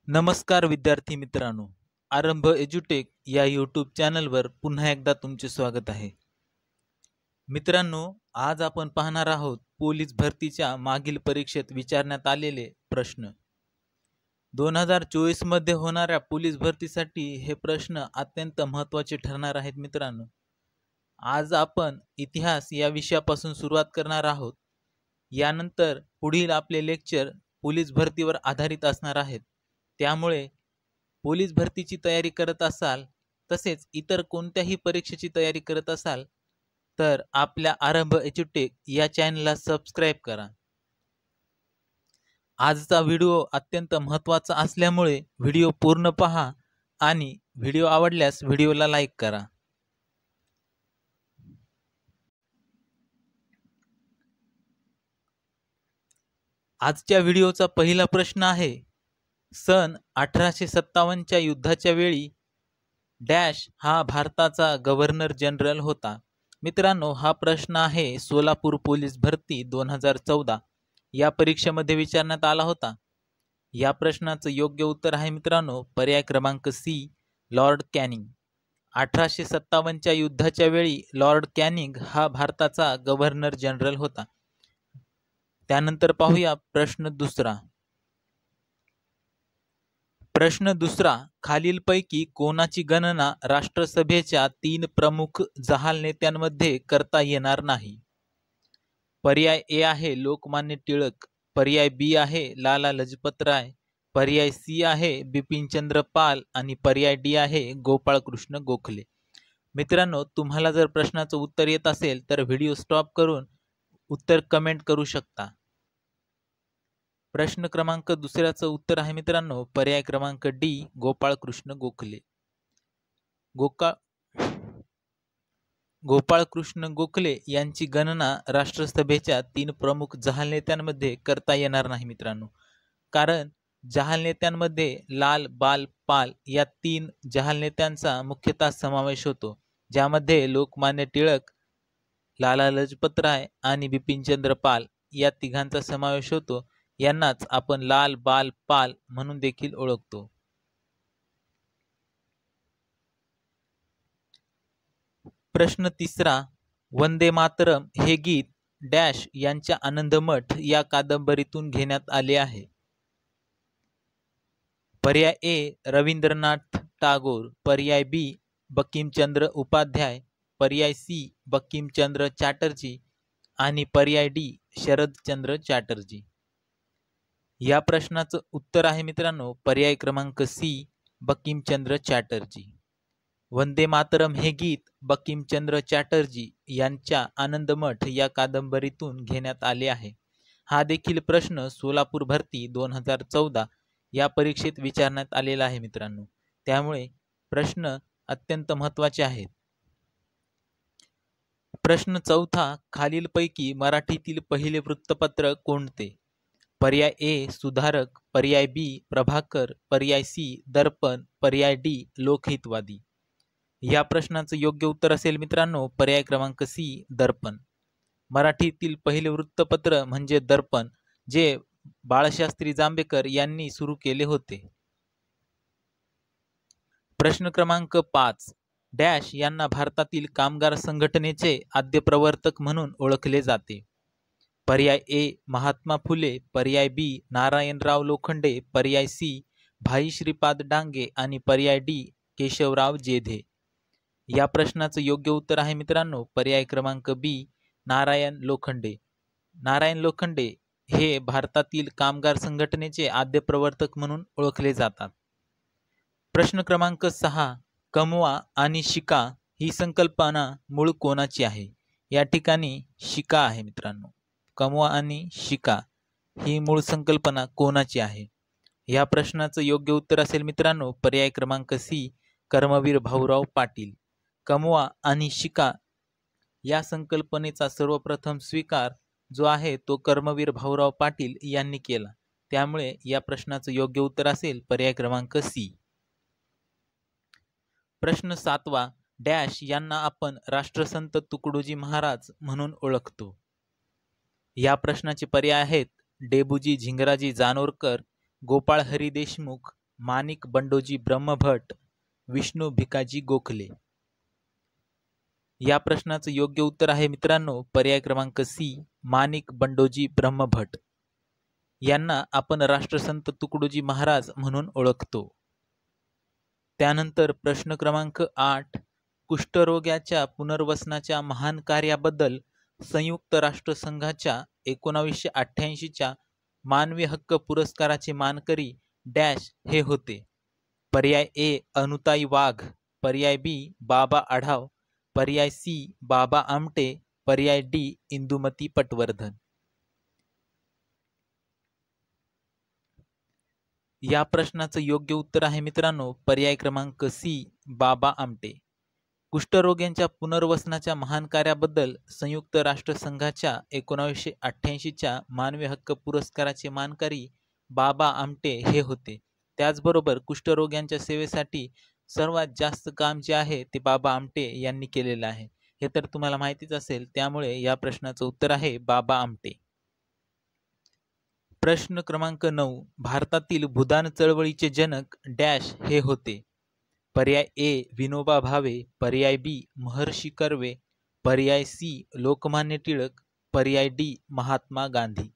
नमस्कार विद्यार्थी मित्रांनो, आरंभ एज्युटेक या यूट्यूब चॅनलवर पुन्हा एकदा तुमचे स्वागत आहे. मित्रांनो, आज आपण पाहणार आहोत पोलीस भरतीच्या मागील परीक्षेत विचारण्यात आलेले प्रश्न. 2024 मध्ये होणाऱ्या पोलीस भरतीसाठी हे प्रश्न अत्यंत महत्त्वाचे ठरणार आहेत. मित्रांनो, आज आपण इतिहास या विषयापासून सुरुवात करणार आहोत. यानंतर पुढील आपले लेक्चर पोलीस भरतीवर आधारित असणार आहेत. त्यामुळे पोलीस भरतीची तयारी करत असाल, तसेच इतर कोणत्याही परीक्षेची तयारी करत असाल, तर आपल्या आरंभ एज्युटेक या चॅनलला सबस्क्राईब करा. आजचा व्हिडिओ अत्यंत महत्त्वाचा असल्यामुळे व्हिडिओ पूर्ण पहा आणि व्हिडिओ आवडल्यास व्हिडिओला लाईक करा. आजच्या व्हिडिओचा पहिला प्रश्न आहे, सन 1857च्या युद्धाच्या वेळी डॅश हा भारताचा गव्हर्नर जनरल होता. मित्रांनो, हा प्रश्न आहे सोलापूर पोलीस भरती 2014 या परीक्षेमध्ये विचारण्यात आला होता. या प्रश्नाचं योग्य उत्तर आहे मित्रांनो पर्याय क्रमांक सी, लॉर्ड कॅनिंग. 1857च्या युद्धाच्या वेळी लॉर्ड कॅनिंग हा भारताचा गव्हर्नर जनरल होता. त्यानंतर पाहूया प्रश्न दुसरा. प्रश्न दुसरा, खालीलपैकी कोणाची गणना राष्ट्रसभेच्या 3 प्रमुख जहाल नेत्यांमध्ये करता येणार नाही? पर्याय ए आहे लोकमान्य टिळक, पर्याय बी आहे लाला लजपत राय, पर्याय सी आहे बिपिनचंद्र पाल आणि पर्याय डी आहे गोपाळकृष्ण गोखले. मित्रांनो, तुम्हाला जर प्रश्नाचं उत्तर येत असेल तर व्हिडिओ स्टॉप करून उत्तर कमेंट करू शकता. प्रश्न क्रमांक दुसऱ्याचं उत्तर आहे मित्रांनो पर्याय क्रमांक डी, गोपाळकृष्ण गोखले. गोपाळकृष्ण गोखले यांची गणना राष्ट्रसभेच्या 3 प्रमुख जहाल नेत्यांमध्ये करता येणार नाही मित्रांनो. कारण जहाल नेत्यांमध्ये लाल, बाल, पाल या 3 जहाल नेत्यांचा मुख्यतः समावेश होतो, ज्यामध्ये लोकमान्य टिळक, लाला लजपत राय आणि बिपिनचंद्र पाल या तिघांचा समावेश होतो. यांनाच आपण लाल, बाल, पाल म्हणून देखील ओळखतो. प्रश्न तिसरा, वंदे मातरम हे गीत डॅश यांच्या आनंदमठ या कादंबरीतून घेण्यात आले आहे? पर्याय ए रवींद्रनाथ टागोर, पर्याय बी बंकिमचंद्र उपाध्याय, पर्याय सी बंकिमचंद्र चॅटर्जी आणि पर्याय डी शरदचंद्र चॅटर्जी. या प्रश्नाचं उत्तर आहे मित्रांनो पर्याय क्रमांक सी, बंकिमचंद्र चॅटर्जी. वंदे मातरम हे गीत बंकिमचंद्र चॅटर्जी यांच्या आनंदमठ या कादंबरीतून घेण्यात आले आहे. हा देखील प्रश्न सोलापूर भरती 2014 या परीक्षेत विचारण्यात आलेला आहे मित्रांनो. त्यामुळे प्रश्न अत्यंत महत्त्वाचे आहेत. प्रश्न चौथा, खालीलपैकी मराठीतील पहिले वृत्तपत्र कोणते? पर्याय ए सुधारक, पर्याय बी प्रभाकर, पर्याय सी दर्पण, पर्याय डी लोकहितवादी. या प्रश्नाचं योग्य उत्तर असेल मित्रांनो पर्याय क्रमांक सी दर्पण. मराठीतील पहिले वृत्तपत्र म्हणजे दर्पण, जे बाळशास्त्री जांभेकर यांनी सुरू केले होते. प्रश्न क्रमांक 5, डॅश यांना भारतातील कामगार संघटनेचे आद्य प्रवर्तक म्हणून ओळखले जाते? पर्याय ए महात्मा फुले, पर्याय बी नारायणराव लोखंडे, पर्याय सी भाई श्रीपाद डांगे आणि पर्याय डी केशवराव जेधे. या प्रश्नाचं योग्य उत्तर आहे मित्रांनो पर्याय क्रमांक बी नारायण लोखंडे. नारायण लोखंडे हे भारतातील कामगार संघटनेचे आद्य प्रवर्तक म्हणून ओळखले जातात. प्रश्न क्रमांक 6, कमवा आणि शिका ही संकल्पना मूळ कोणाची आहे? या ठिकाणी शिका आहे मित्रांनो. कमवा आणि शिका ही मूळ संकल्पना कोणाची आहे? या प्रश्नाचं योग्य उत्तर असेल मित्रांनो पर्याय क्रमांक सी कर्मवीर भाऊराव पाटील. कमवा आणि शिका या संकल्पनेचा सर्वप्रथम स्वीकार जो आहे तो कर्मवीर भाऊराव पाटील यांनी केला. त्यामुळे या प्रश्नाचं योग्य उत्तर असेल पर्याय क्रमांक सी. प्रश्न 7वा, डॅश यांना आपण राष्ट्रसंत तुकडोजी महाराज म्हणून ओळखतो? या प्रश्नाचे पर्याय आहेत डेबुजी झिंगराजी जानोरकर, गोपाळ हरी देशमुख, माणिक बंडोजी ब्रह्मभट, विष्णू भिकाजी गोखले. या प्रश्नाचं योग्य उत्तर आहे मित्रांनो पर्याय क्रमांक सी, माणिक बंडोजी ब्रह्मभट. यांना आपण राष्ट्रसंत तुकडोजी महाराज म्हणून ओळखतो. त्यानंतर प्रश्न क्रमांक 8, कुष्ठरोग्याच्या पुनर्वसनाच्या महान कार्याबद्दल संयुक्त राष्ट्रसंघाच्या 1988च्या मानवी हक्क पुरस्काराचे मानकरी डॅश हे होते. पर्याय ए अनुताई वाघ, पर्याय बी बाबा आढाव, पर्याय सी बाबा आमटे, पर्याय डी इंदुमती पटवर्धन. या प्रश्नाचं योग्य उत्तर आहे मित्रांनो पर्याय क्रमांक सी, बाबा आमटे. कुष्ठरोग्यांच्या पुनर्वसनाच्या महान कार्याबद्दल संयुक्त राष्ट्रसंघाच्या 1988च्या मानवी हक्क पुरस्काराचे मानकरी बाबा आमटे हे होते. त्याचबरोबर कुष्ठरोग्यांच्या सेवेसाठी सर्वात जास्त काम जे आहे ते बाबा आमटे यांनी केलेलं आहे. हे तर तुम्हाला माहितीच असेल, त्यामुळे या प्रश्नाचं उत्तर आहे बाबा आमटे. प्रश्न क्रमांक 9, भारतातील भूदान चळवळीचे जनक डॅश हे होते. पर्याय ए विनोबा भावे, पर्याय बी महर्षी कर्वे, पर्याय सी लोकमान्य टिळक, पर्याय डी महात्मा गांधी.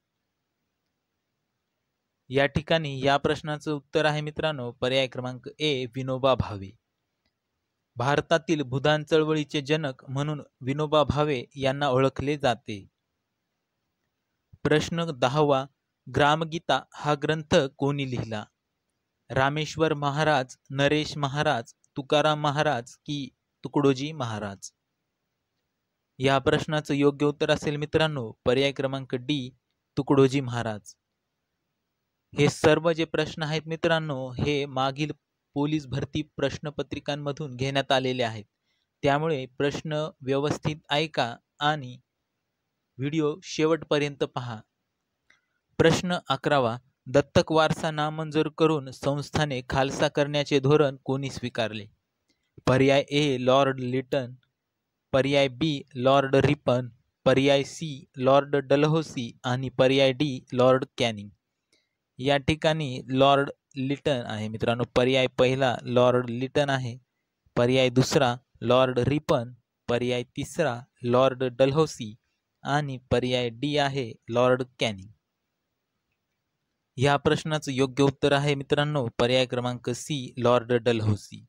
या ठिकाणी या प्रश्नाचं उत्तर आहे मित्रांनो पर्याय क्रमांक ए विनोबा भावे. भारतातील भूदान चळवळीचे जनक म्हणून विनोबा भावे यांना ओळखले जाते. प्रश्न 10, ग्रामगीता हा ग्रंथ कोणी लिहिला? रामेश्वर महाराज, नरेश महाराज, तुकाराम महाराज की तुकडोजी महाराज. या प्रश्नाचं योग्य उत्तर असेल मित्रांनो पर्याय क्रमांक डी तुकडोजी महाराज. हे सर्व जे प्रश्न आहेत मित्रांनो हे मागील पोलीस भरती प्रश्नपत्रिकांमधून घेण्यात आलेले आहेत. त्यामुळे प्रश्न व्यवस्थित ऐका आणि व्हिडिओ शेवटपर्यंत पहा. प्रश्न 11, दत्तक वारसा नामंजूर करून संस्थाने खालसा करण्याचे धोरण कोणी स्वीकारले? पर्याय ए लॉर्ड लिटन, पर्याय बी लॉर्ड रिपन, पर्याय सी लॉर्ड डलहौसी आणि पर्याय डी लॉर्ड कॅनिंग. या ठिकाणी लॉर्ड लिटन आहे मित्रांनो. पर्याय पहिला लॉर्ड लिटन आहे, पर्याय दुसरा लॉर्ड रिपन, पर्याय तिसरा लॉर्ड डलहौसी आणि पर्याय डी आहे लॉर्ड कॅनिंग. या प्रश्नाचं योग्य उत्तर आहे मित्रांनो पर्याय क्रमांक सी लॉर्ड डलहौसी.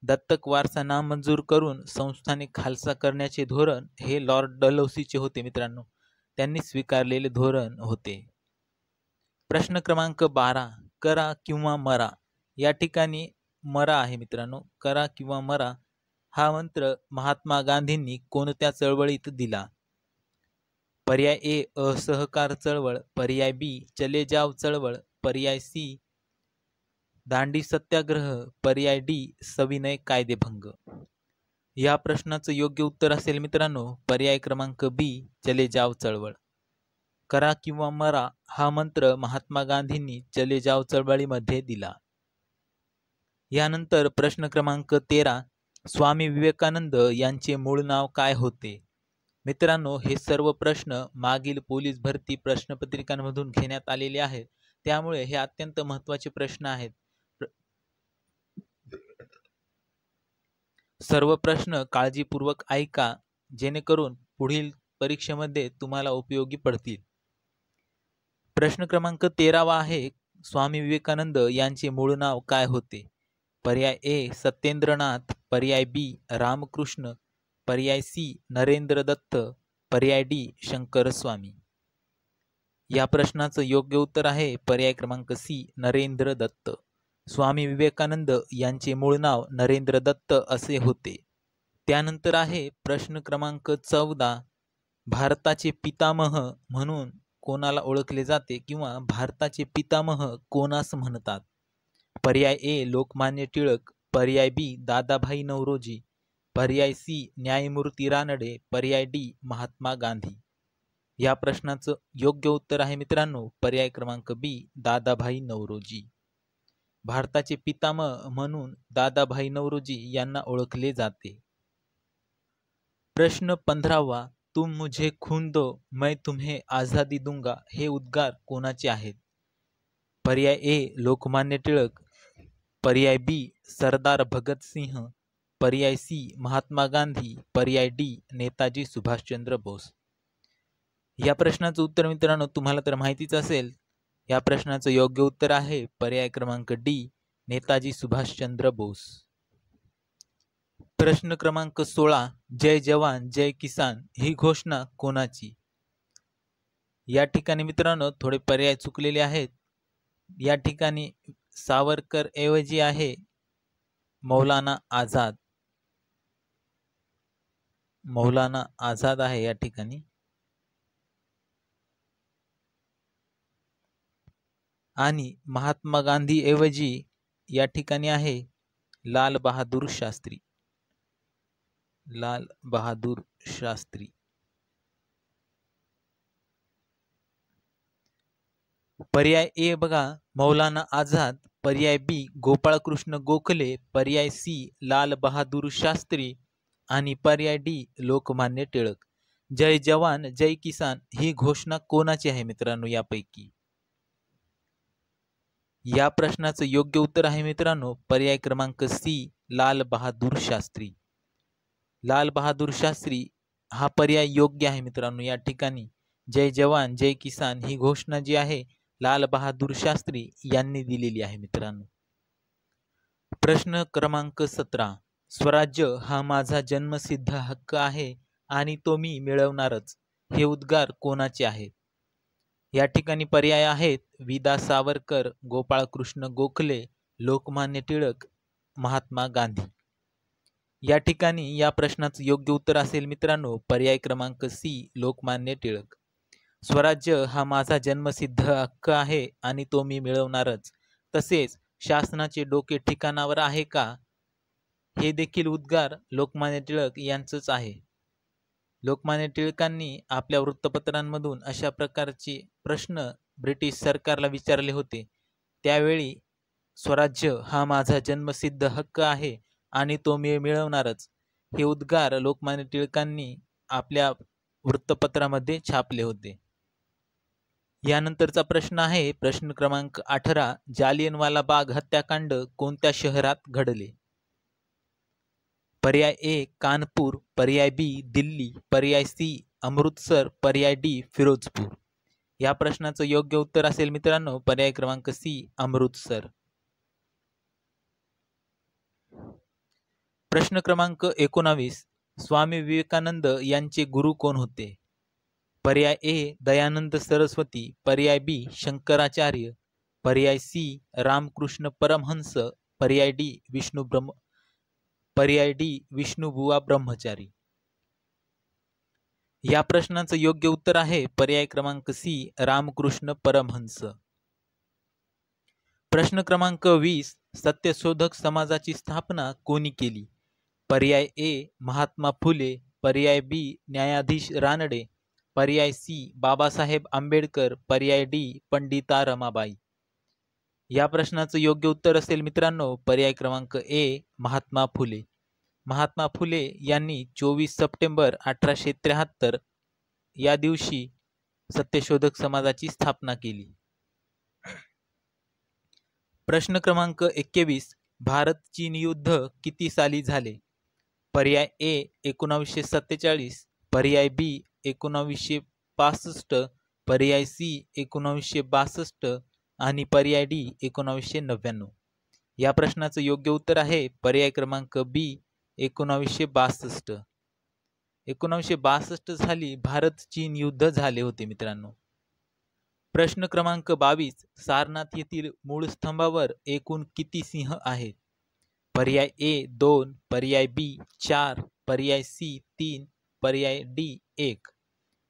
दत्तक वारसा नामंजूर करून संस्थाने खालसा करण्याचे धोरण हे लॉर्ड डलहौसीचे होते मित्रांनो. त्यांनी स्वीकारलेले धोरण होते. प्रश्न क्रमांक 12, करा किंवा मरा. या ठिकाणी मरा आहे मित्रांनो. करा किंवा मरा हा मंत्र महात्मा गांधींनी कोणत्या चळवळीत दिला? पर्याय ए असहकार चळवळ, पर्याय बी चले जाव चळवळ, पर्याय सी दांडी सत्याग्रह, पर्याय डी सविनय कायदेभंग. या प्रश्नाचं योग्य उत्तर असेल मित्रांनो पर्याय क्रमांक बी चले जाव चळवळ. करा किंवा मरा हा मंत्र महात्मा गांधींनी चले जाव चळवळीमध्ये दिला. यानंतर प्रश्न क्रमांक 13, स्वामी विवेकानंद यांचे मूळ नाव काय होते? मित्रांनो हे सर्व प्रश्न मागील पोलीस भरती प्रश्नपत्रिकांमधून घेण्यात आलेले आहेत. त्यामुळे हे अत्यंत महत्त्वाचे प्रश्न आहेत. सर्व प्रश्न काळजीपूर्वक ऐका जेणेकरून पुढील परीक्षेमध्ये तुम्हाला उपयोगी पडतील. प्रश्न क्रमांक 13 आहे, स्वामी विवेकानंद यांचे मूळ नाव काय होते? पर्याय ए सत्येंद्रनाथ, पर्याय बी रामकृष्ण, पर्याय सी नरेंद्र दत्त, पर्याय डी शंकर स्वामी. या प्रश्नाचं योग्य उत्तर आहे पर्याय क्रमांक सी नरेंद्र दत्त. स्वामी विवेकानंद यांचे मूळ नाव नरेंद्र दत्त असे होते. त्यानंतर आहे प्रश्न क्रमांक 14, भारताचे पितामह म्हणून कोणाला ओळखले जाते किंवा भारताचे पितामह कोणास म्हणतात? पर्याय ए लोकमान्य टिळक, पर्याय बी दादाभाई नौरोजी, पर्याय सी न्यायमूर्ती रानडे, पर्याय डी महात्मा गांधी. या प्रश्नाचं योग्य उत्तर आहे मित्रांनो पर्याय क्रमांक बी दादाभाई नौरोजी. भारताचे पितामह म्हणून दादाभाई नौरोजी यांना ओळखले जाते. प्रश्न 15, तुम मुझे खून दो मैं तुम्हें आझादी दूंगा हे उद्गार कोणाचे आहेत? पर्याय ए लोकमान्य टिळक, पर्याय बी सरदार भगतसिंह, पर्याय सी महात्मा गांधी, पर्याय डी नेताजी सुभाषचंद्र बोस. या प्रश्नाचं उत्तर मित्रांनो तुम्हाला तर माहितीच असेल. या प्रश्नाचं योग्य उत्तर आहे पर्याय क्रमांक डी नेताजी सुभाषचंद्र बोस. प्रश्न क्रमांक 16 जय जवान जय किसान ही घोषणा कोणाची? या ठिकाणी मित्रांनो थोडे पर्याय चुकलेले आहेत. या ठिकाणी सावरकर ऐवजी आहे मौलाना आझाद. मौलाना आझाद आहे या ठिकाणी. आणि महात्मा गांधी ऐवजी या ठिकाणी आहे लाल बहादूर शास्त्री. लाल बहादूर शास्त्री. पर्याय ए बघा मौलाना आझाद, पर्याय बी गोपाळकृष्ण गोखले, पर्याय सी लाल बहादूर शास्त्री आणि पर्याय डी लोकमान्य टिळक. जय जवान जय किसान ही घोषणा कोणाची आहे मित्रांनो यापैकी? या प्रश्नाचं योग्य उत्तर आहे मित्रांनो पर्याय क्रमांक सी लाल बहादूर शास्त्री. लाल बहादूर शास्त्री हा पर्याय योग्य आहे मित्रांनो. या ठिकाणी जय जवान जय किसान ही घोषणा जी आहे लाल बहादूर शास्त्री यांनी दिलेली आहे मित्रांनो. प्रश्न क्रमांक 17 स्वराज्य हा माझा जन्मसिद्ध हक्क आहे आणि तो मी मिळवणारच हे उद्गार कोणाचे आहेत? या ठिकाणी पर्याय आहेत विदा सावरकर, गोपाळकृष्ण गोखले, लोकमान्य टिळक, महात्मा गांधी. या ठिकाणी या प्रश्नाचं योग्य उत्तर असेल मित्रांनो पर्याय क्रमांक सी लोकमान्य टिळक. स्वराज्य हा माझा जन्मसिद्ध हक्क आहे आणि तो मी मिळवणारच, तसेच शासनाचे डोके ठिकाणावर आहे का हे देखील उद्गार लोकमान्य टिळक यांचंच आहे. लोकमान्य टिळकांनी आपल्या वृत्तपत्रांमधून अशा प्रकारचे प्रश्न ब्रिटिश सरकारला विचारले होते. त्यावेळी स्वराज्य हा माझा जन्मसिद्ध हक्क आहे आणि तो मी मिळवणारच हे उद्गार लोकमान्य टिळकांनी आपल्या वृत्तपत्रामध्ये छापले होते. यानंतरचा प्रश्न आहे प्रश्न क्रमांक 18 जालियनवाला बाग हत्याकांड कोणत्या शहरात घडले? पर्याय ए कानपूर, पर्याय बी दिल्ली, पर्याय सी अमृतसर, पर्याय डी फिरोजपूर. या प्रश्नाचं योग्य उत्तर असेल मित्रांनो पर्याय क्रमांक सी अमृतसर. प्रश्न क्रमांक 19 स्वामी विवेकानंद यांचे गुरु कोण होते? पर्याय ए दयानंद सरस्वती, पर्याय बी शंकराचार्य, पर्याय सी रामकृष्ण परमहंस, पर्याय डी विष्णुबुवा ब्रह्मचारी. या प्रश्नाचं योग्य उत्तर आहे पर्याय क्रमांक सी रामकृष्ण परमहंस. प्रश्न क्रमांक 20 सत्यशोधक समाजाची स्थापना कोणी केली? पर्याय ए महात्मा फुले, पर्याय बी न्यायाधीश रानडे, पर्याय सी बाबासाहेब आंबेडकर, पर्याय डी पंडिता रमाबाई. या प्रश्नाचं योग्य उत्तर असेल मित्रांनो पर्याय क्रमांक ए महात्मा फुले. महात्मा फुले यांनी 24 सप्टेंबर 1873 या दिवशी सत्यशोधक समाजाची स्थापना केली. प्रश्न क्रमांक 21 भारत चीन युद्ध किती साली झाले? पर्याय ए 1947, पर्याय बी 1965, पर्याय सी 1962 आणि पर्याय डी 1999. या प्रश्नाचं योग्य उत्तर आहे पर्याय क्रमांक बी 1962. 1962 साली भारत चीन युद्ध झाले होते मित्रांनो. प्रश्न क्रमांक 22 सारनाथ येथील मूळ स्तंभावर एकूण किती सिंह आहेत? पर्याय ए 2, पर्याय बी 4, पर्याय सी 3, पर्याय डी 1.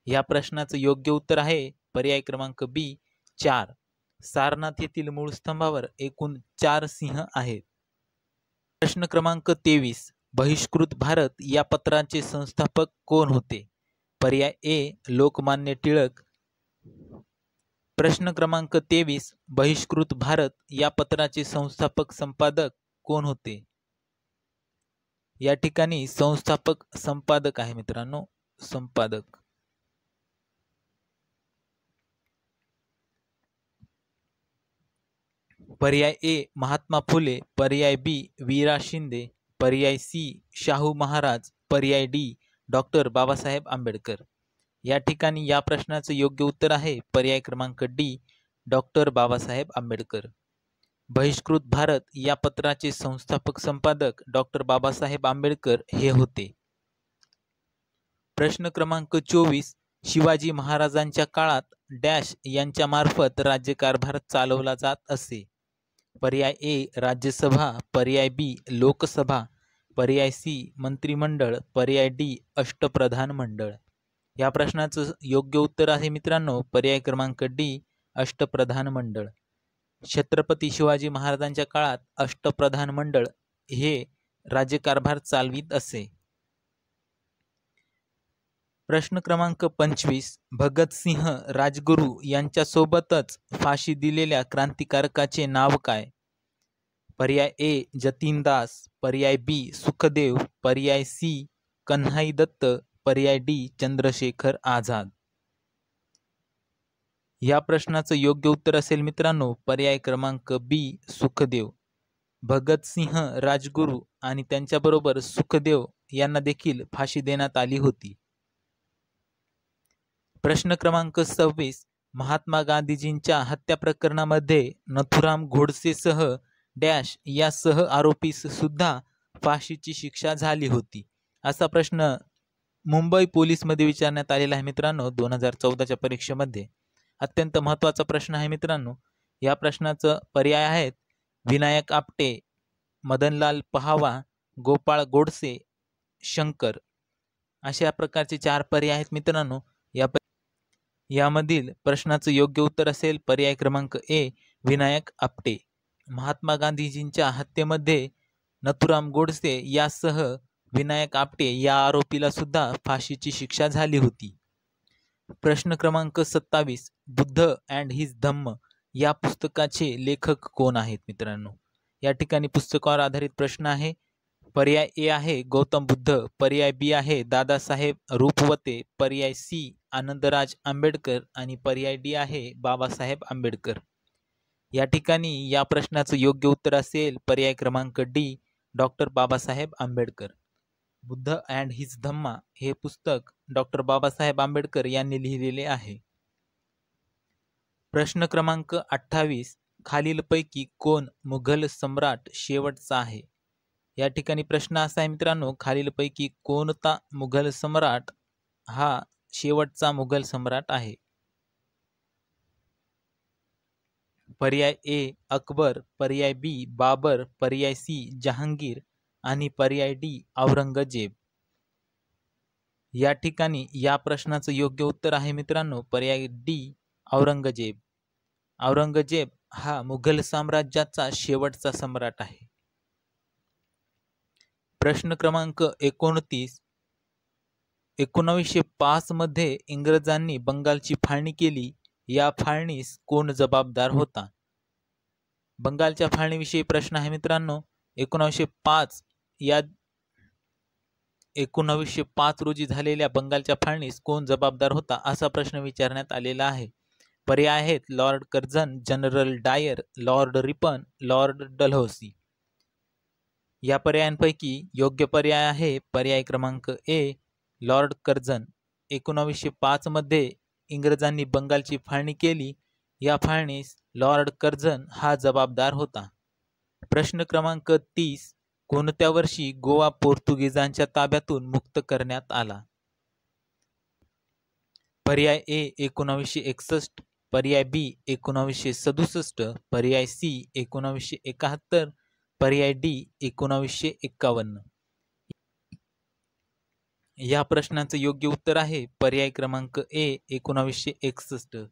या प्रश्नाचं योग्य उत्तर आहे पर्याय क्रमांक बी 4. सारनाथ येथील मूळ स्तंभावर एकूण 4 सिंह आहेत. प्रश्न क्रमांक 23 बहिष्कृत भारत या पत्राचे संस्थापक कोण होते? पर्याय ए लोकमान्य टिळक. प्रश्न क्रमांक 23 बहिष्कृत भारत या पत्राचे संस्थापक संपादक कोण होते? या ठिकाणी संस्थापक संपादक आहे मित्रांनो संपादक. पर्याय ए महात्मा फुले, पर्याय बी वीरा शिंदे, पर्याय सी शाहू महाराज, पर्याय डी डॉक्टर बाबासाहेब आंबेडकर. या ठिकाणी या प्रश्नाचं योग्य उत्तर आहे पर्याय क्रमांक डी डॉक्टर बाबासाहेब आंबेडकर. बहिष्कृत भारत या पत्राचे संस्थापक संपादक डॉक्टर बाबासाहेब आंबेडकर हे होते. प्रश्न क्रमांक 24. शिवाजी महाराजांच्या काळात डॅश यांच्या मार्फत राज्यकारभार चालवला जात असे. पर्याय ए राज्यसभा, पर्याय बी लोकसभा, पर्याय सी मंत्रिमंडळ, पर्याय डी अष्टप्रधान मंडळ. या प्रश्नाचं योग्य उत्तर आहे मित्रांनो पर्याय क्रमांक डी अष्टप्रधान मंडळ. छत्रपती शिवाजी महाराजांच्या काळात अष्टप्रधान मंडळ हे राज्यकारभार चालवित असे. प्रश्न क्रमांक 25. भगतसिंह राजगुरू यांच्यासोबतच फाशी दिलेल्या क्रांतिकारकाचे नाव काय. पर्याय ए जतीन दास, पर्याय बी सुखदेव, पर्याय सी कन्हाई दत्त, पर्याय डी चंद्रशेखर आझाद. या प्रश्नाचं योग्य उत्तर असेल मित्रांनो पर्याय क्रमांक बी सुखदेव. भगतसिंह राजगुरू आणि त्यांच्याबरोबर सुखदेव यांना देखील फाशी देण्यात आली होती. प्रश्न क्रमांक 26. महात्मा गांधीजींच्या हत्या प्रकरणामध्ये नथुराम गोडसेसह डॅश या सह आरोपीस सुद्धा फाशीची शिक्षा झाली होती. असा प्रश्न मुंबई पोलीसमध्ये विचारण्यात आलेला आहे मित्रांनो 2014च्या परीक्षेमध्ये. अत्यंत महत्त्वाचा प्रश्न आहे मित्रांनो. या प्रश्नाचं पर्याय आहेत विनायक आपटे, मदनलाल पहावा, गोपाळ गोडसे, शंकर. अशा प्रकारचे 4 पर्याय आहेत मित्रांनो. यामधील प्रश्नाचं योग्य उत्तर असेल पर्याय क्रमांक ए विनायक आपटे. महात्मा गांधीजींच्या हत्येमध्ये नथुराम गोडसे यासह विनायक आपटे या आरोपीला सुद्धा फाशीची शिक्षा झाली होती. प्रश्न क्रमांक 27. बुद्ध अँड हिज धम्म या पुस्तकाचे लेखक कोण आहेत मित्रांनो. या ठिकाणी पुस्तकावर आधारित प्रश्न आहे. पर्याय ए आहे गौतम बुद्ध, पर्याय बी आहे दादासाहेब रुपवते, पर्याय सी आनंदराज आंबेडकर आणि पर्याय डी आहे बाबासाहेब आंबेडकर. या ठिकाणी या प्रश्नाचं योग्य उत्तर असेल पर्याय क्रमांक D doctor Babasaheb Ambedkar. Buddha and his Dhamma हे पुस्तक डॉक्टर बाबासाहेब आंबेडकर यांनी लिहिलेले आहे. प्रश्न क्रमांक 28. खालीलपैकी कोण मुघल सम्राट शेवटचा आहे. या ठिकाणी प्रश्न असा आहे मित्रांनो खालीलपैकी कोणता मुघल सम्राट हा शेवटचा मुघल सम्राट आहे. पर्याय ए अकबर, पर्याय बी बाबर, पर्याय सी जहांगीर आणि पर्याय डी औरंगजेब. या ठिकाणी या प्रश्नाचं योग्य उत्तर आहे मित्रांनो पर्याय डी औरंगजेब. औरंगजेब हा मुघल साम्राज्याचा शेवटचा सम्राट आहे. प्रश्न क्रमांक 29. 1905 मध्ये इंग्रजांनी बंगालची फाळणी केली. या फाळणीस कोण जबाबदार होता. बंगालच्या फाळणीविषयी प्रश्न आहे मित्रांनो. 1905 रोजी झालेल्या बंगालच्या फाळणीस कोण जबाबदार होता असा प्रश्न विचारण्यात आलेला आहे. पर्याय आहेत लॉर्ड कर्झन, जनरल डायर, लॉर्ड रिपन, लॉर्ड डलहौसी. या पर्यायांपैकी योग्य पर्याय आहे पर्याय क्रमांक ए लॉर्ड कर्झन. 1905 मध्ये इंग्रजांनी बंगालची फाळणी केली. या फाळणीस लॉर्ड कर्झन हा जबाबदार होता. प्रश्न क्रमांक 30. कोणत्या वर्षी गोवा पोर्तुगीजांच्या ताब्यातून मुक्त करण्यात आला. पर्याय ए 1961, पर्याय बी 1967, पर्याय सी 1971, पर्याय डी 1951. या प्रश्नाचं योग्य उत्तर आहे पर्याय क्रमांक ए 1961.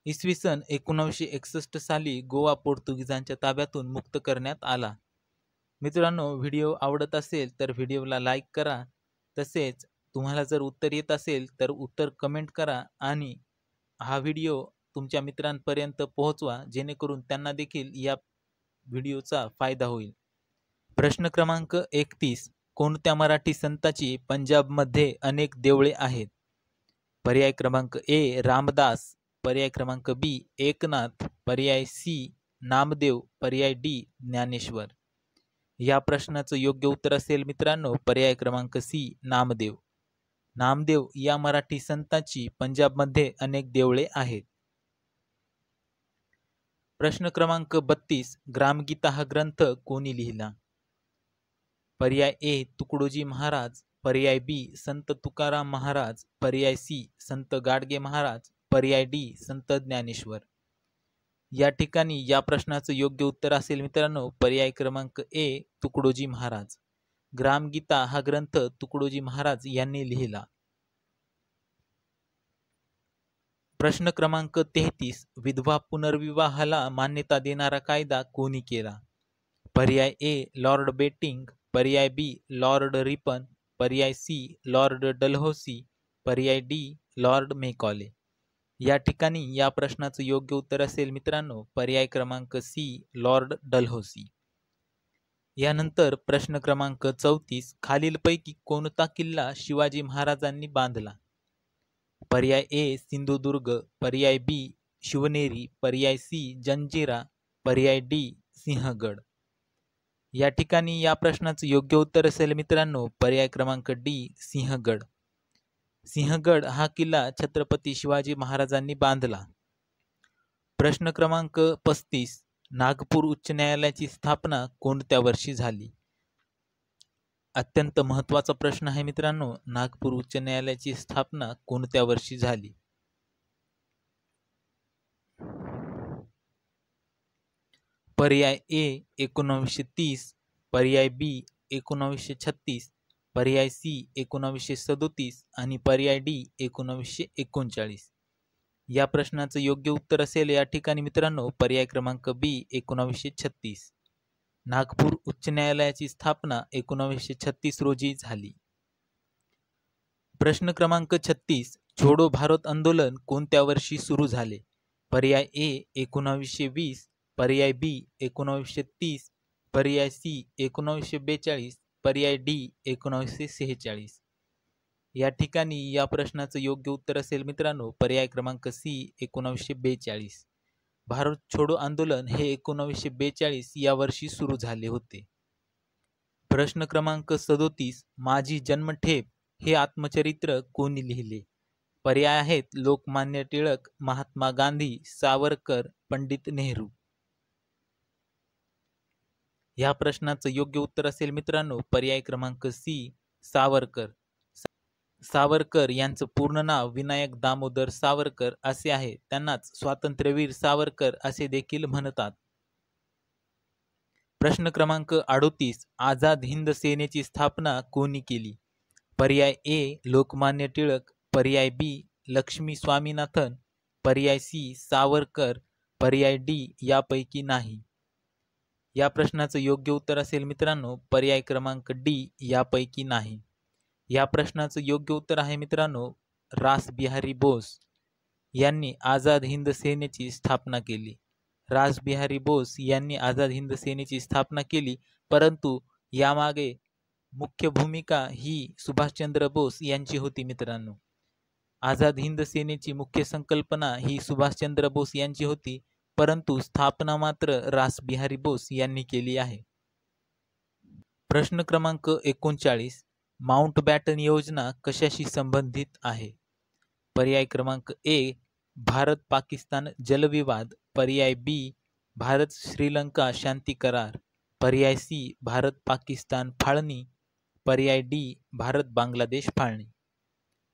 इसवी सन 1961 साली गोवा पोर्तुगीजांच्या ताब्यातून मुक्त करण्यात आला. मित्रांनो व्हिडिओ आवडत असेल तर व्हिडिओला लाईक करा. तसेच तुम्हाला जर उत्तर येत असेल तर उत्तर कमेंट करा आणि हा व्हिडिओ तुमच्या मित्रांपर्यंत पोहोचवा जेणेकरून त्यांना देखील या व्हिडिओचा फायदा होईल. प्रश्न क्रमांक 31. कोणत्या मराठी संताची पंजाबमध्ये अनेक देवळे आहेत. पर्याय क्रमांक ए रामदास, पर्याय क्रमांक बी एकनाथ, पर्याय सी नामदेव, पर्याय डी ज्ञानेश्वर. या प्रश्नाचं योग्य उत्तर असेल मित्रांनो पर्याय क्रमांक सी नामदेव. नामदेव या मराठी संतांची पंजाबमध्ये अनेक देवळे आहेत. प्रश्न क्रमांक 32 ग्रामगीता हा ग्रंथ कोणी लिहिला? पर्याय ए तुकडोजी महाराज, पर्याय बी संत तुकाराम महाराज, पर्याय सी संत गाडगे महाराज, पर्याय डी संत ज्ञानेश्वर. या ठिकाणी या प्रश्नाचं योग्य उत्तर असेल मित्रांनो पर्याय क्रमांक ए तुकडोजी महाराज. ग्रामगीता हा ग्रंथ तुकडोजी महाराज यांनी लिहिला. प्रश्न क्रमांक 33 विधवा पुनर्विवाहाला मान्यता देणारा कायदा कोणी केला? पर्याय ए लॉर्ड बेटिंग, पर्याय बी लॉर्ड रिपन, पर्याय सी लॉर्ड डलहौसी, पर्याय डी लॉर्ड मेकॉले. या ठिकाणी या प्रश्नाचं योग्य उत्तर असेल मित्रांनो पर्याय क्रमांक सी लॉर्ड डलहौसी. यानंतर प्रश्न क्रमांक 34 खालीलपैकी कोणता किल्ला शिवाजी महाराजांनी बांधला? पर्याय ए सिंधुदुर्ग, पर्याय बी शिवनेरी, पर्याय सी जंजिरा, पर्याय डी सिंहगड. या ठिकाणी या प्रश्नाचं योग्य उत्तर असेल मित्रांनो पर्याय क्रमांक डी सिंहगड. सिंहगड हा किल्ला छत्रपती शिवाजी महाराजांनी बांधला. प्रश्न क्रमांक 35 नागपूर उच्च न्यायालयाची स्थापना कोणत्या वर्षी झाली? अत्यंत महत्त्वाचा प्रश्न आहे मित्रांनो नागपूर उच्च न्यायालयाची स्थापना कोणत्या वर्षी झाली? पर्याय ए 1930, पर्याय बी 1936, पर्याय सी 1937 आणि पर्याय डी 1939. या प्रश्नाचं योग्य उत्तर असेल या ठिकाणी मित्रांनो पर्याय क्रमांक बी 1936. नागपूर उच्च न्यायालयाची स्थापना 1936 रोजी झाली. प्रश्न क्रमांक 36 छोडो भारत आंदोलन कोणत्या वर्षी सुरू झाले? पर्याय ए 1920, पर्याय बी 1930, पर्याय सी 1942, पर्याय डी 1946. या ठिकाणी या प्रश्नाचं योग्य उत्तर असेल मित्रांनो पर्याय क्रमांक सी 1942. भारत छोडो आंदोलन हे 1942 या वर्षी सुरू झाले होते. प्रश्न क्रमांक 37 माझी जन्मठेप हे आत्मचरित्र कोणी लिहिले? पर्याय आहेत लोकमान्य टिळक, महात्मा गांधी, सावरकर, पंडित नेहरू. या प्रश्नाचं योग्य उत्तर असेल मित्रांनो पर्याय क्रमांक सी सावरकर. सावरकर यांचं पूर्ण नाव विनायक दामोदर सावरकर असे आहे. त्यांनाच स्वातंत्र्यवीर सावरकर असे देखील म्हणतात. प्रश्न क्रमांक 38 आझाद हिंद सेनेची स्थापना कोणी केली? पर्याय ए लोकमान्य टिळक, पर्याय बी लक्ष्मी स्वामीनाथन, पर्याय सी सावरकर, पर्याय डी यापैकी नाही. या प्रश्नाचं योग्य उत्तर असेल मित्रांनो पर्याय क्रमांक डी यापैकी नाही. या प्रश्नाचं योग्य उत्तर आहे मित्रांनो रास बिहारी बोस यांनी आझाद हिंद सेनेची स्थापना केली. रास बिहारी बोस यांनी आझाद हिंद सेनेची स्थापना केली परंतु यामागे मुख्य भूमिका ही सुभाषचंद्र बोस यांची होती मित्रांनो. आझाद हिंद सेनेची मुख्य संकल्पना ही सुभाषचंद्र बोस यांची होती परंतु स्थापना मात्र रास बिहारी बोस यांनी केली आहे. प्रश्न क्रमांक 39 माउंटबॅटन योजना कशाशी संबंधित आहे? पर्याय क्रमांक ए भारत पाकिस्तान जलविवाद, पर्याय बी भारत श्रीलंका शांती करार, पर्याय सी भारत पाकिस्तान फाळणी, पर्याय डी भारत बांगलादेश फाळणी.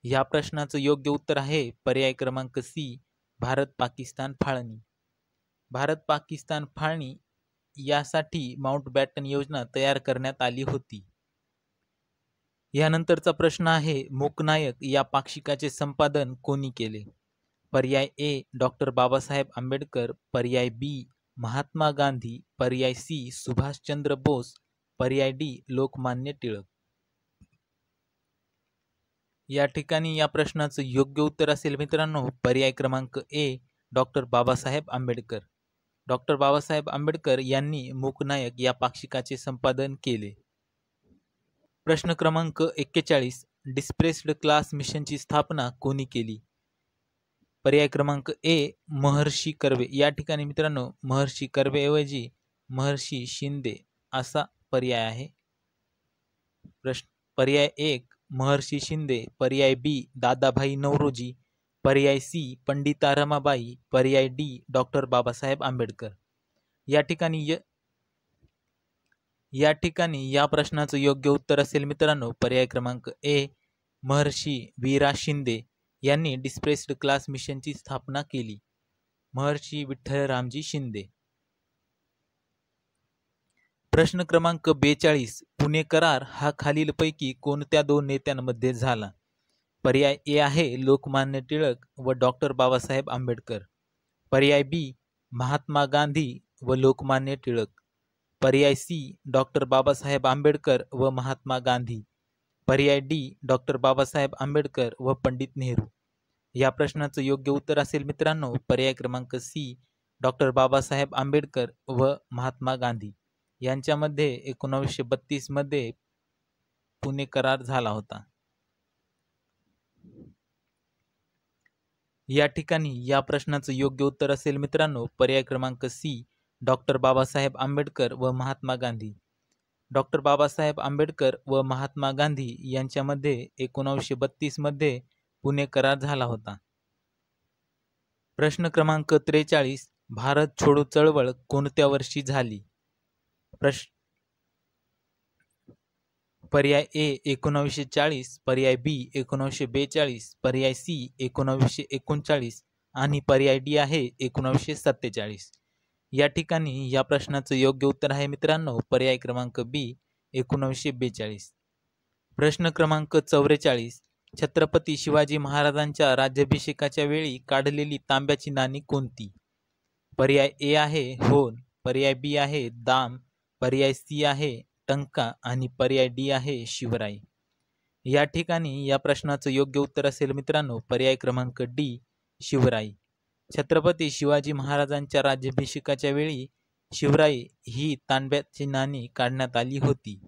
या प्रश्नाचं योग्य उत्तर आहे पर्याय क्रमांक सी भारत पाकिस्तान फाळणी. भारत पाकिस्तान फाळणी यासाठी माउंटबॅटन योजना तयार करण्यात आली होती. यानंतरचा प्रश्न आहे मूकनायक या पाक्षिकाचे संपादन कोणी केले? पर्याय ए डॉक्टर बाबासाहेब आंबेडकर, पर्याय बी महात्मा गांधी, पर्याय सी सुभाषचंद्र बोस, पर्याय डी लोकमान्य टिळक. या ठिकाणी या प्रश्नाचं योग्य उत्तर असेल मित्रांनो पर्याय क्रमांक ए डॉक्टर बाबासाहेब आंबेडकर. डॉक्टर बाबासाहेब आंबेडकर यांनी मूकनायक या पाक्षिकाचे संपादन केले. प्रश्न क्रमांक 41 डिस्प्रेस्ड क्लास मिशनची स्थापना कोणी केली? पर्याय क्रमांक ए महर्षी कर्वे. या ठिकाणी मित्रांनो महर्षी कर्वेऐवजी महर्षी शिंदे असा पर्याय आहे. पर्याय 1 महर्षी शिंदे, पर्याय बी दादाभाई नौरोजी, पर्याय सी पंडिता रमाबाई, पर्याय डी डॉक्टर बाबासाहेब आंबेडकर. या ठिकाणी या प्रश्नाचं योग्य उत्तर असेल मित्रांनो पर्याय क्रमांक ए महर्षी वीरा शिंदे यांनी डिस्प्लेस्ड क्लास मिशनची स्थापना केली. महर्षी विठ्ठलरामजी शिंदे. प्रश्न क्रमांक 42 पुणे करार हा खालीलपैकी कोणत्या दोन नेत्यांमध्ये झाला? पर्याय ए आहे लोकमान्य टिळक व डॉक्टर बाबासाहेब आंबेडकर, पर्याय बी महात्मा गांधी व लोकमान्य टिळक, पर्याय सी डॉक्टर बाबासाहेब आंबेडकर व महात्मा गांधी, पर्याय डी डॉक्टर बाबासाहेब आंबेडकर व पंडित नेहरू. या प्रश्नाचं योग्य उत्तर असेल मित्रांनो पर्याय क्रमांक सी डॉक्टर बाबासाहेब आंबेडकर व महात्मा गांधी यांच्यामध्ये 1932 मध्ये पुणे करार झाला होता. या ठिकाणी या प्रश्नाचं योग्य उत्तर असेल मित्रांनो पर्याय क्रमांक सी डॉक्टर बाबासाहेब आंबेडकर व महात्मा गांधी. डॉक्टर बाबासाहेब आंबेडकर व महात्मा गांधी यांच्यामध्ये 1932 मध्ये पुणे करार झाला होता. प्रश्न क्रमांक 43 भारत छोडो चळवळ कोणत्या वर्षी झाली? पर्याय ए 1940, पर्याय बी 1942, पर्याय सी 1939 आणि पर्याय डी आहे 1947. या ठिकाणी या प्रश्नाचं योग्य उत्तर आहे मित्रांनो पर्याय क्रमांक बी 1942. प्रश्न क्रमांक 44 छत्रपती शिवाजी महाराजांच्या राज्याभिषेकाच्या वेळी काढलेली तांब्याची नाणी कोणती? पर्याय ए आहे होन, पर्याय बी आहे दाम, पर्याय सी आहे टंका आणि पर्याय डी आहे शिवराई. या ठिकाणी या प्रश्नाचं योग्य उत्तर असेल मित्रांनो पर्याय क्रमांक डी शिवराई. छत्रपती शिवाजी महाराजांच्या राज्याभिषेकाच्या वेळी शिवराई ही तांब्याची नाणी काढण्यात आली होती.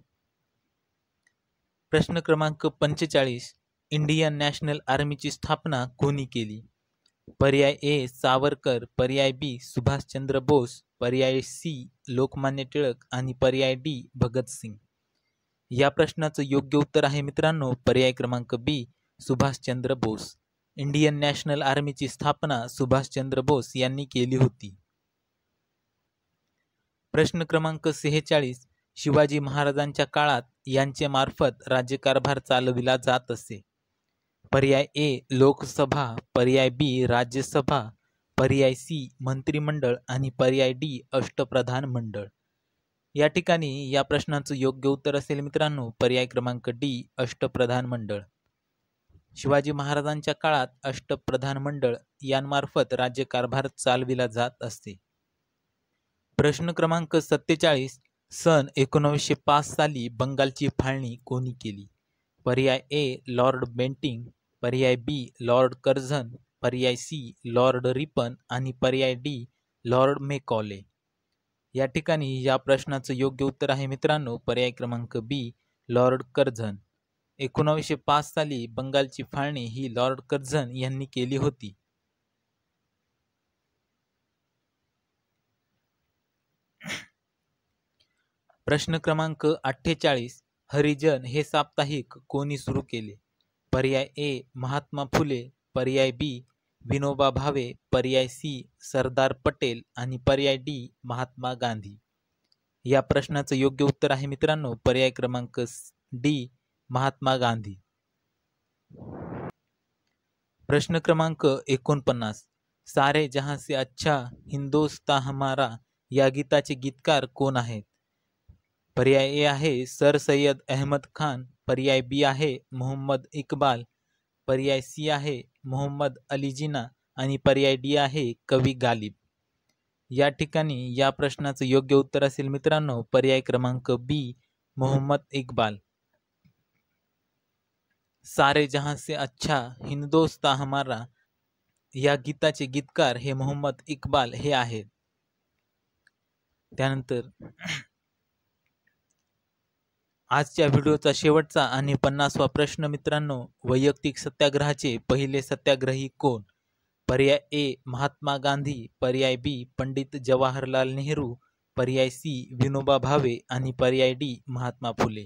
प्रश्न क्रमांक 45 इंडियन नॅशनल आर्मीची स्थापना कोणी केली? पर्याय ए सावरकर, पर्याय बी सुभाषचंद्र बोस, पर्याय सी लोकमान्य टिळक आणि पर्याय डी भगतसिंग. या प्रश्नाचं योग्य उत्तर आहे मित्रांनो पर्याय क्रमांक बी सुभाषचंद्र बोस. इंडियन नॅशनल आर्मीची स्थापना सुभाषचंद्र बोस यांनी केली होती. प्रश्न क्रमांक 46 शिवाजी महाराजांच्या काळात यांचे मार्फत राज्यकारभार चालविला जात असे. पर्याय ए लोकसभा, पर्याय बी राज्यसभा, पर्याय सी मंत्रिमंडळ आणि पर्याय डी अष्टप्रधान मंडळ. या ठिकाणी या प्रश्नाचं योग्य उत्तर असेल मित्रांनो पर्याय क्रमांक डी अष्टप्रधान मंडळ. शिवाजी महाराजांच्या काळात अष्टप्रधान मंडळ यांमार्फत राज्यकारभार चालविला जात असते. प्रश्न क्रमांक 47 सन 1905 साली बंगालची फाळणी कोणी केली? पर्याय ए लॉर्ड बेंटिंग, पर्याय बी लॉर्ड कर्झन, पर्याय सी लॉर्ड रिपन आणि पर्याय डी लॉर्ड मेकॉले. या ठिकाणी या प्रश्नाचं योग्य उत्तर आहे मित्रांनो पर्याय क्रमांक बी लॉर्ड कर्झन. 1905 साली बंगालची फाळणी ही लॉर्ड कर्झन यांनी केली होती. प्रश्न क्रमांक 48 हरिजन हे साप्ताहिक कोणी सुरू केले? पर्याय ए महात्मा फुले, पर्याय बी विनोबा भावे, पर्याय सी सरदार पटेल आणि पर्याय डी महात्मा गांधी. या प्रश्नाचं योग्य उत्तर आहे मित्रांनो पर्याय क्रमांक डी महात्मा गांधी. प्रश्न क्रमांक 49 सारे जहां से अच्छा हिंदोस्तां हमारा या गीताचे गीतकार कोण आहेत? पर्याय ए आहे सर सय्यद अहमद खान, पर्याय बी आहे मोहम्मद इक्बाल, पर्याय सी आहे मोहम्मद अली जिना आणि पर्याय डी आहे कवी गालिब. या ठिकाणी या प्रश्नाचं योग्य उत्तर असेल मित्रांनो पर्याय क्रमांक बी मोहम्मद इक्बाल. सारे जहां से अच्छा हिंदोस्तां हमारा या गीताचे गीतकार हे मोहम्मद इक्बाल हे आहेत. त्यानंतर आजच्या व्हिडिओचा शेवटचा आणि 50वा प्रश्न मित्रांनो वैयक्तिक सत्याग्रहाचे पहिले सत्याग्रही कोण? पर्याय ए महात्मा गांधी, पर्याय बी पंडित जवाहरलाल नेहरू, पर्याय सी विनोबा भावे आणि पर्याय डी महात्मा फुले.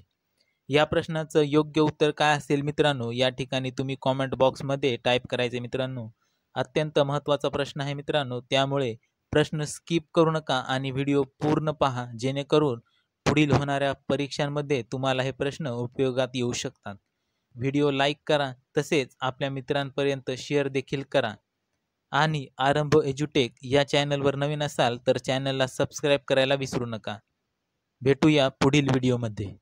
या प्रश्नाचं योग्य उत्तर काय असेल मित्रांनो, या ठिकाणी तुम्ही कॉमेंट बॉक्समध्ये टाईप करायचे मित्रांनो. अत्यंत महत्त्वाचा प्रश्न आहे मित्रांनो, त्यामुळे प्रश्न स्किप करू नका आणि व्हिडिओ पूर्ण पहा, जेणेकरून पुढील होणाऱ्या परीक्षांमध्ये तुम्हाला हे प्रश्न उपयोगात येऊ शकतात. व्हिडिओ लाईक करा, तसेच आपल्या मित्रांपर्यंत शेअर देखील करा. आणि आरंभ एज्युटेक या चॅनलवर नवीन असाल तर चॅनलला सबस्क्राईब करायला विसरू नका. भेटूया पुढील व्हिडिओमध्ये.